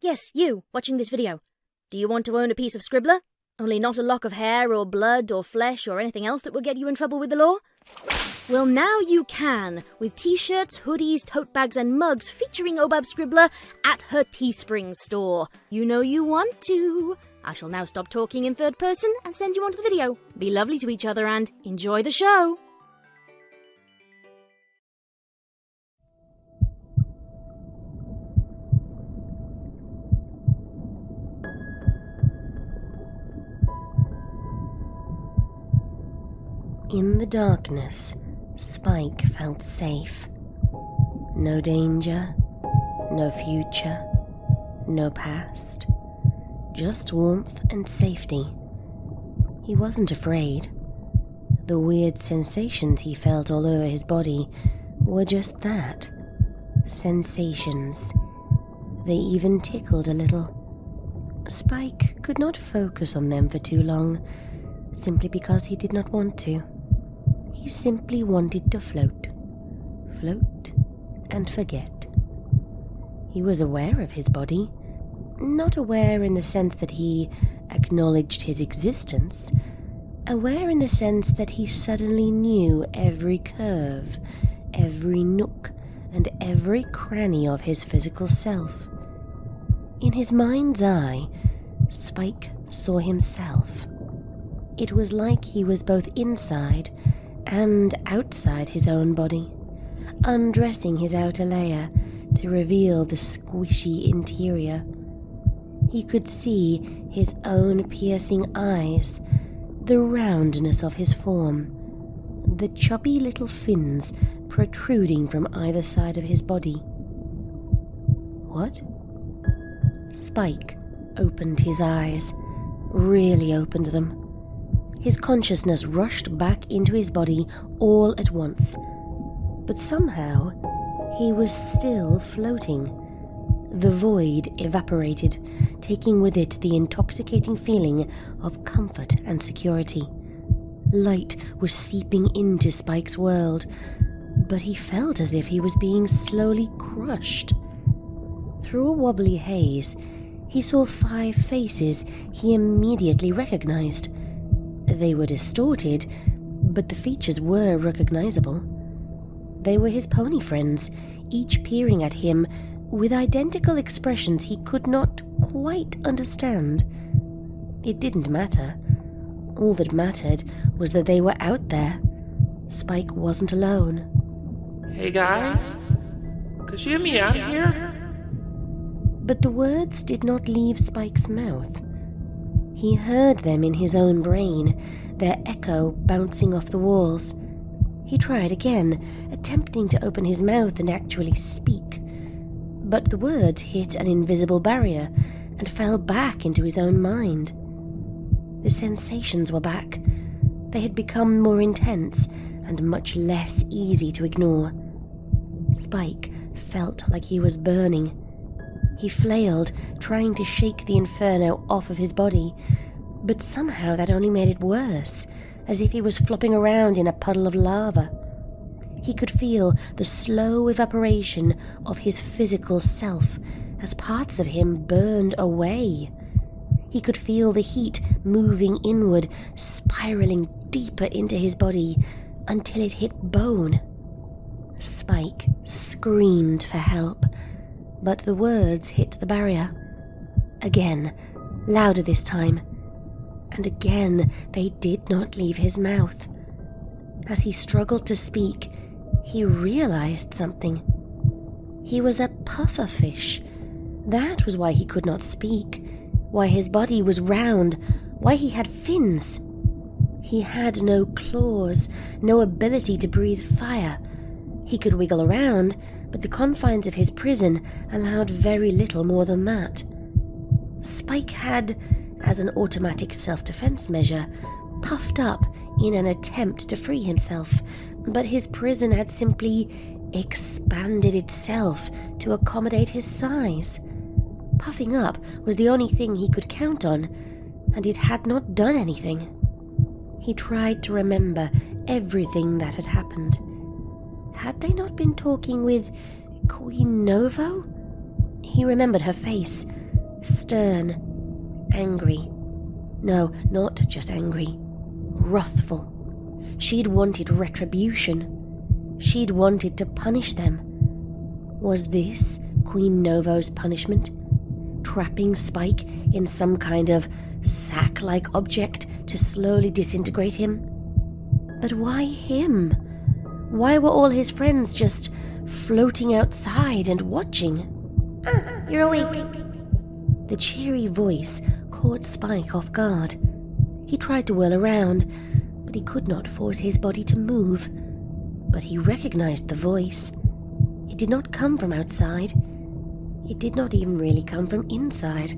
Yes, you, watching this video. Do you want to own a piece of Scribbler? Only not a lock of hair or blood or flesh or anything else that will get you in trouble with the law? Well, now you can, with t-shirts, hoodies, tote bags and mugs featuring Obab Scribbler at her Teespring store. You know you want to. I shall now stop talking in third person and send you on to the video. Be lovely to each other and enjoy the show. In the darkness, Spike felt safe. No danger, no future, no past. Just warmth and safety. He wasn't afraid. The weird sensations he felt all over his body were just that. Sensations. They even tickled a little. Spike could not focus on them for too long, simply because he did not want to. He simply wanted to float. Float and forget. He was aware of his body. Not aware in the sense that he acknowledged his existence. Aware in the sense that he suddenly knew every curve, every nook, and every cranny of his physical self. In his mind's eye, Spike saw himself. It was like he was both inside and outside his own body, undressing his outer layer to reveal the squishy interior. He could see his own piercing eyes, the roundness of his form, the chubby little fins protruding from either side of his body. What? Spike opened his eyes, really opened them. His consciousness rushed back into his body all at once. But somehow, he was still floating. The void evaporated, taking with it the intoxicating feeling of comfort and security. Light was seeping into Spike's world, but he felt as if he was being slowly crushed. Through a wobbly haze, he saw 5 faces he immediately recognized. They were distorted, but the features were recognizable. They were his pony friends, each peering at him with identical expressions he could not quite understand. It didn't matter. All that mattered was that they were out there. Spike wasn't alone. Hey guys, could you get me out of here? But the words did not leave Spike's mouth. He heard them in his own brain, their echo bouncing off the walls. He tried again, attempting to open his mouth and actually speak. But the words hit an invisible barrier and fell back into his own mind. The sensations were back. They had become more intense and much less easy to ignore. Spike felt like he was burning. He flailed, trying to shake the inferno off of his body, but somehow that only made it worse, as if he was flopping around in a puddle of lava. He could feel the slow evaporation of his physical self as parts of him burned away. He could feel the heat moving inward, spiraling deeper into his body until it hit bone. Spike screamed for help, but the words hit the barrier. Again, louder this time, and again they did not leave his mouth. As he struggled to speak, he realized something. He was a pufferfish. That was why he could not speak, why his body was round, why he had fins. He had no claws, no ability to breathe fire. He could wiggle around, but the confines of his prison allowed very little more than that. Spike had, as an automatic self-defense measure, puffed up in an attempt to free himself, but his prison had simply expanded itself to accommodate his size. Puffing up was the only thing he could count on, and it had not done anything. He tried to remember everything that had happened. Had they not been talking with Queen Novo? He remembered her face, Stern, angry. No, not just angry. Wrathful. She'd wanted retribution. She'd wanted to punish them. Was this Queen Novo's punishment? Trapping Spike in some kind of sack-like object to slowly disintegrate him? But why him? Why were all his friends just floating outside and watching? You're awake. The cheery voice caught Spike off guard. He tried to whirl around, but he could not force his body to move. But he recognized the voice. It did not come from outside. It did not even really come from inside.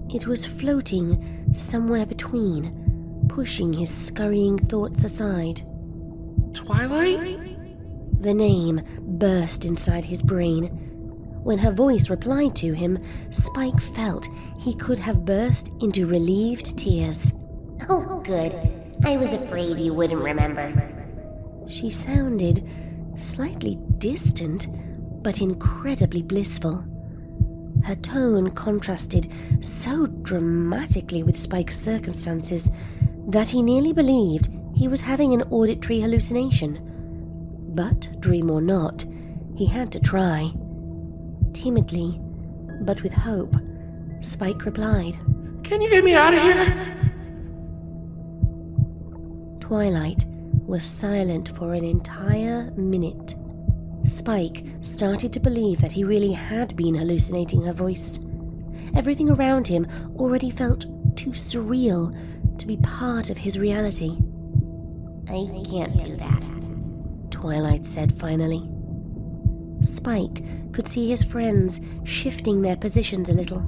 It was floating somewhere between, pushing his scurrying thoughts aside. Twilight? The name burst inside his brain. When her voice replied to him, Spike felt he could have burst into relieved tears. Oh, good. I was afraid you wouldn't remember. She sounded slightly distant, but incredibly blissful. Her tone contrasted so dramatically with Spike's circumstances that he nearly believed he was having an auditory hallucination. But, dream or not, he had to try. Timidly, but with hope, Spike replied, Can you get me out of here? Twilight was silent for an entire minute. Spike started to believe that he really had been hallucinating her voice. Everything around him already felt too surreal to be part of his reality. I can't do that, Twilight said finally. Spike could see his friends shifting their positions a little.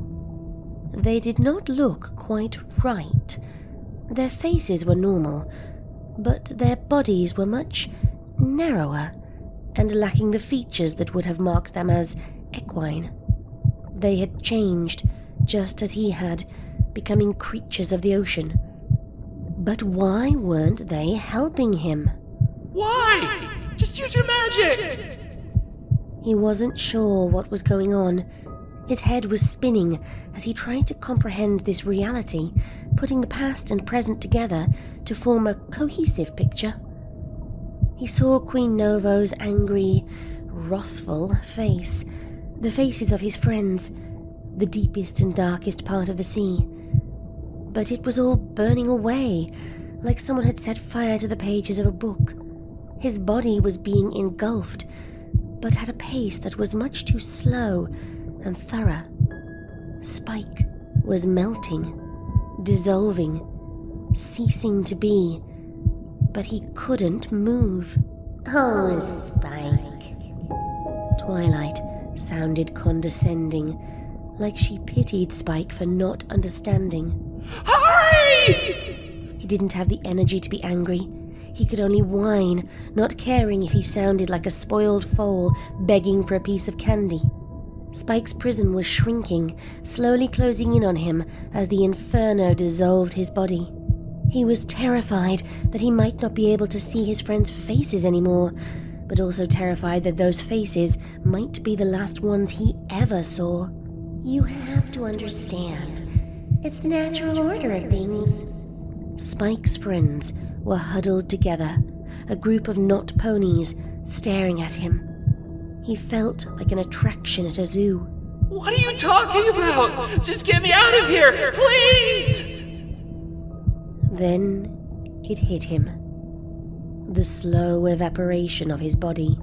They did not look quite right. Their faces were normal, but their bodies were much narrower and lacking the features that would have marked them as equine. They had changed, just as he had, becoming creatures of the ocean. But why weren't they helping him? Why? Just use your magic! He wasn't sure what was going on. His head was spinning as he tried to comprehend this reality, putting the past and present together to form a cohesive picture. He saw Queen Novo's angry, wrathful face, the faces of his friends, the deepest and darkest part of the sea. But it was all burning away, like someone had set fire to the pages of a book. His body was being engulfed, but at a pace that was much too slow and thorough. Spike was melting, dissolving, ceasing to be, but he couldn't move. Oh, Spike. Twilight sounded condescending, like she pitied Spike for not understanding. Hurry! He didn't have the energy to be angry. He could only whine, not caring if he sounded like a spoiled foal begging for a piece of candy. Spike's prison was shrinking, slowly closing in on him as the inferno dissolved his body. He was terrified that he might not be able to see his friends' faces anymore, but also terrified that those faces might be the last ones he ever saw. You have to understand. It's the natural order of things. Spike's friends were huddled together, a group of knot ponies staring at him. He felt like an attraction at a zoo. What are you talking about? Just get me out of here, please! Then it hit him. The slow evaporation of his body,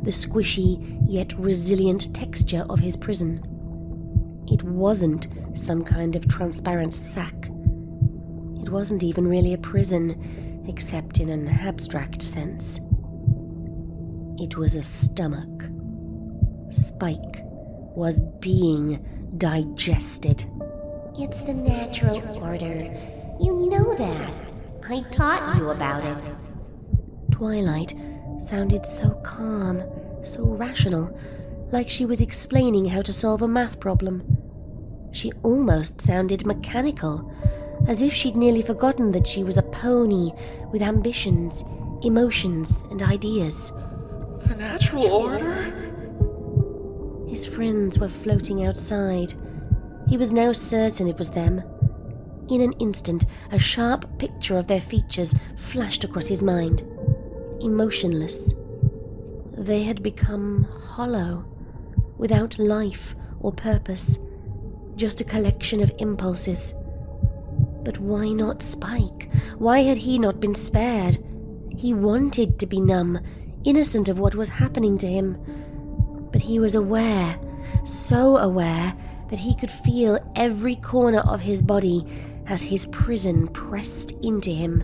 the squishy yet resilient texture of his prison. It wasn't some kind of transparent sack. It wasn't even really a prison, except in an abstract sense. It was a stomach. Spike was being digested. It's the natural order. You know that. I taught you about it. Twilight sounded so calm, so rational, like she was explaining how to solve a math problem. She almost sounded mechanical, as if she'd nearly forgotten that she was a pony with ambitions, emotions, and ideas. The natural order? His friends were floating outside. He was now certain it was them. In an instant, a sharp picture of their features flashed across his mind. Emotionless. They had become hollow, without life or purpose, just a collection of impulses. But why not Spike? Why had he not been spared? He wanted to be numb, innocent of what was happening to him. But he was aware, so aware, that he could feel every corner of his body as his prison pressed into him,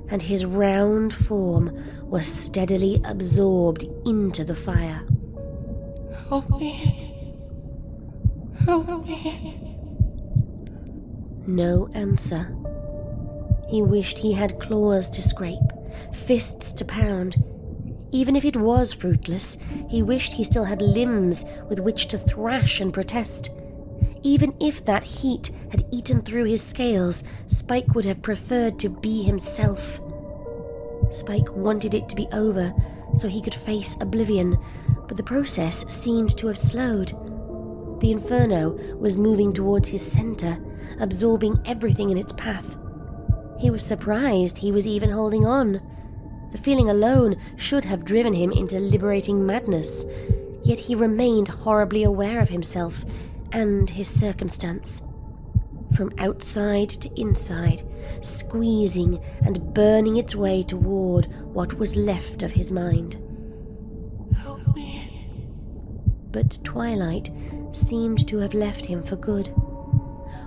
and his round form was steadily absorbed into the fire. Help me. Help me. No answer. He wished he had claws to scrape, fists to pound. Even if it was fruitless, he wished he still had limbs with which to thrash and protest. Even if that heat had eaten through his scales, Spike would have preferred to be himself. Spike wanted it to be over so he could face oblivion, but the process seemed to have slowed. The inferno was moving towards his center, absorbing everything in its path. He was surprised he was even holding on. The feeling alone should have driven him into liberating madness, yet he remained horribly aware of himself and his circumstance. From outside to inside, squeezing and burning its way toward what was left of his mind. Help me. But Twilight seemed to have left him for good.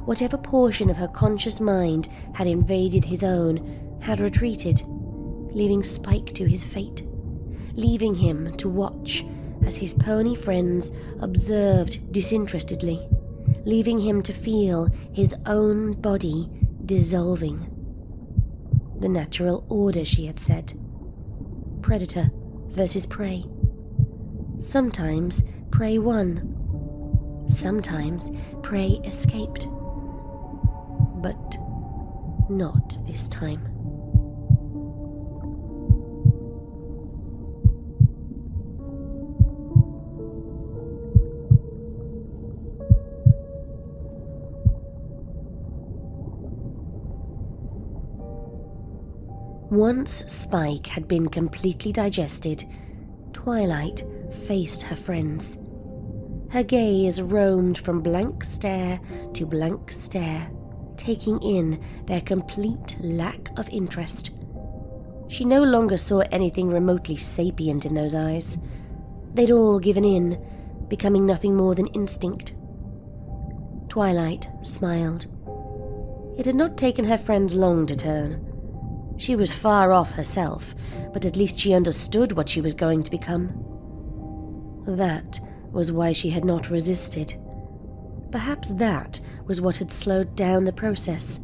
Whatever portion of her conscious mind had invaded his own had retreated, leaving Spike to his fate, leaving him to watch as his pony friends observed disinterestedly, leaving him to feel his own body dissolving. The natural order, she had said. Predator versus prey. Sometimes prey won. Sometimes prey escaped. But not this time. Once Spike had been completely digested, Twilight faced her friends. Her gaze roamed from blank stare to blank stare, taking in their complete lack of interest. She no longer saw anything remotely sapient in those eyes. They'd all given in, becoming nothing more than instinct. Twilight smiled. It had not taken her friends long to turn. She was far off herself, but at least she understood what she was going to become. That was why she had not resisted. Perhaps that was what had slowed down the process.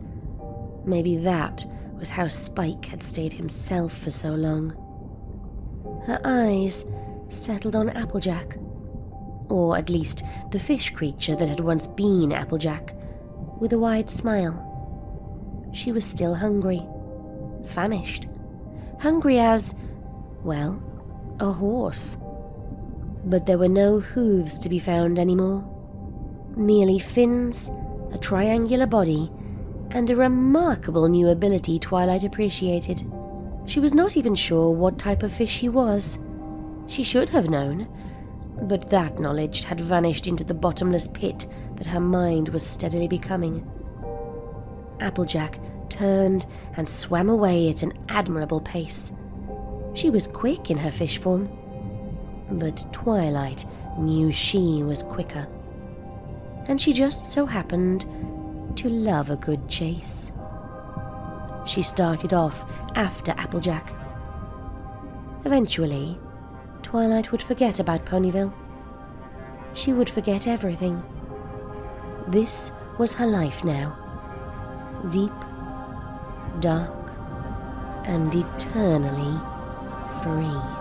Maybe that was how Spike had stayed himself for so long. Her eyes settled on Applejack, or at least the fish creature that had once been Applejack, with a wide smile. She was still hungry. Famished. Hungry as, well, a horse. But there were no hooves to be found anymore. Merely fins, a triangular body, and a remarkable new ability Twilight appreciated. She was not even sure what type of fish he was. She should have known, but that knowledge had vanished into the bottomless pit that her mind was steadily becoming. Applejack turned and swam away at an admirable pace. She was quick in her fish form, but Twilight knew she was quicker. And she just so happened to love a good chase. She started off after Applejack. Eventually, Twilight would forget about Ponyville. She would forget everything. This was her life now. Deep, dark, and eternally free.